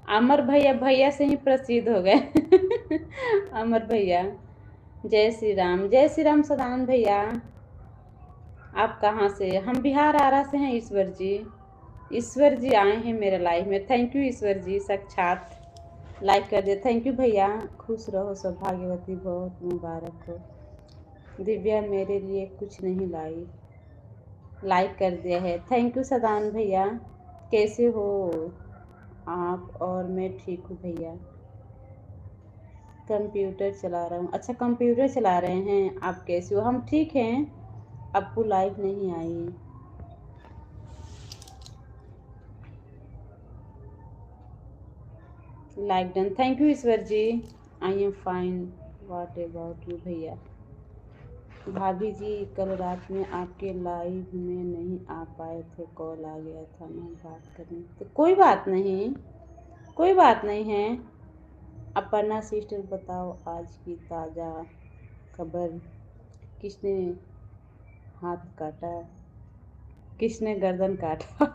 अमर भैया, भैया से ही प्रसिद्ध हो गए। अमर भैया। जय श्री राम सदानंद भैया। आप कहाँ से? हम बिहार आरा से हैं ईश्वर जी। ईश्वर जी आए हैं मेरे लाइफ में। थैंक यू ईश्वर जी, साक्षात लाइक कर दिया। थैंक यू भैया। खुश रहो, सौभाग्यवती, बहुत मुबारक हो। दिव्या मेरे लिए कुछ नहीं लाई, लाइक कर दिया है। थैंक यू सदानंद भैया। कैसे हो आप? और मैं ठीक हूँ भैया। कंप्यूटर चला रहा हूँ। अच्छा, कंप्यूटर चला रहे हैं आप? कैसे हो? हम ठीक हैं। अप्पू लाइव नहीं आई। Like done. Thank you Ishwar ji. I am fine. What about you भैया? भाभी जी, कल रात में आपके लाइव में नहीं आ पाए थे, कॉल आ गया था ना बात करने। तो कोई बात नहीं, कोई बात नहीं है। अपर्णा सिस्टर बताओ आज की ताज़ा खबर। किसने हाथ काटा, किसने गर्दन काटा?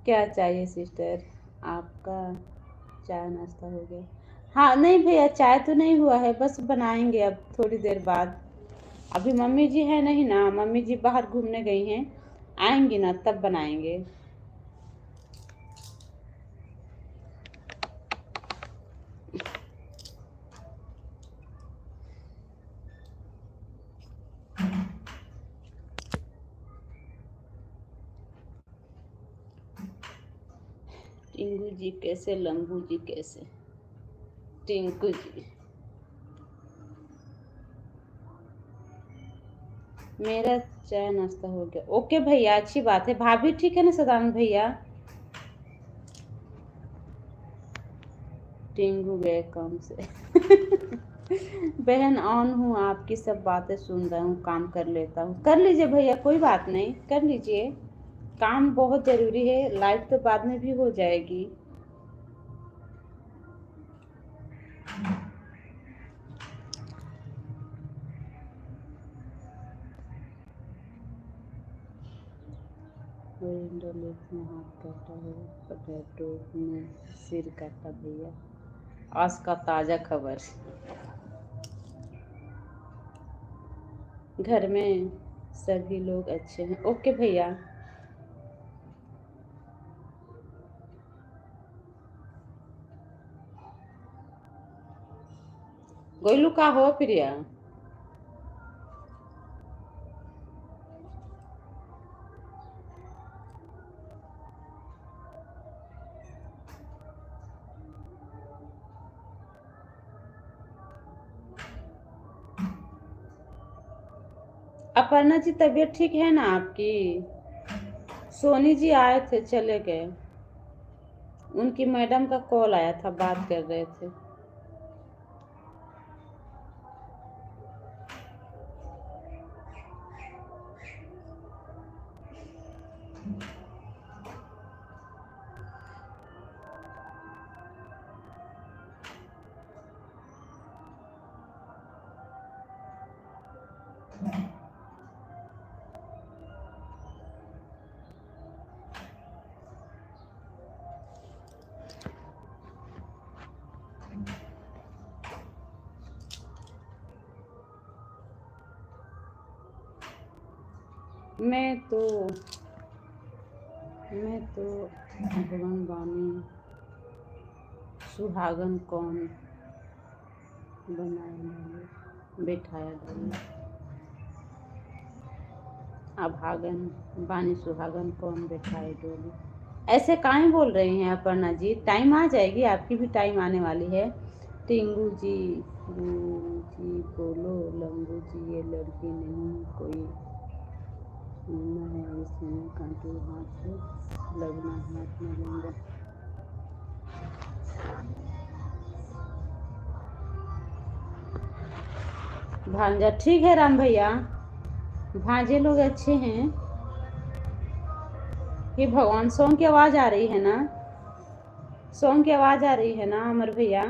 क्या चाहिए सिस्टर? आपका चाय नाश्ता हो गया? हाँ नहीं भैया, चाय तो नहीं हुआ है, बस बनाएंगे अब थोड़ी देर बाद। अभी मम्मी जी है नहीं ना, मम्मी जी बाहर घूमने गई हैं, आएंगी ना तब बनाएंगे। टिंकू जी कैसे, लंबू जी कैसे? टिंकू जी, मेरा चाय नाश्ता हो गया। ओके भैया, अच्छी बात है। भाभी ठीक है ना सदानंद भैया? टिंकू गए काम से। बहन ऑन हूँ, आपकी सब बातें सुन रहा हूँ, काम कर लेता हूँ। कर लीजिए भैया, कोई बात नहीं, कर लीजिए। काम बहुत ज़रूरी है, लाइफ तो बाद में भी हो जाएगी। लेक में हाथ काटा है, पोटैटो में सिर काटा भैया। आज का ताज़ा खबर। घर में सभी लोग अच्छे हैं। ओके भैया। गोलू का हो प्रिया? अपर्णा जी तबीयत ठीक है ना आपकी? सोनी जी आए थे, चले गए। उनकी मैडम का कॉल आया था, बात कर रहे थे। मैं तो भगवान बानी, सुहागन कौन बनाए बैठाया डोली। अभागन बानी सुहागन कौन बैठाए डोली। ऐसे काहे बोल रही हैं अपर्णा जी? टाइम आ जाएगी, आपकी भी टाइम आने वाली है। टिंगू जी, जी बोलो लंबू जी, ये लड़की नहीं कोई होना है, इसमें कांटू हाथ से लगना, हाथ में लेंगे। भांजा ठीक है राम भैया, भांजे लोग अच्छे हैं। हे भगवान, सॉन्ग की आवाज़ आ रही है ना? सॉन्ग की आवाज़ आ रही है ना अमर भैया?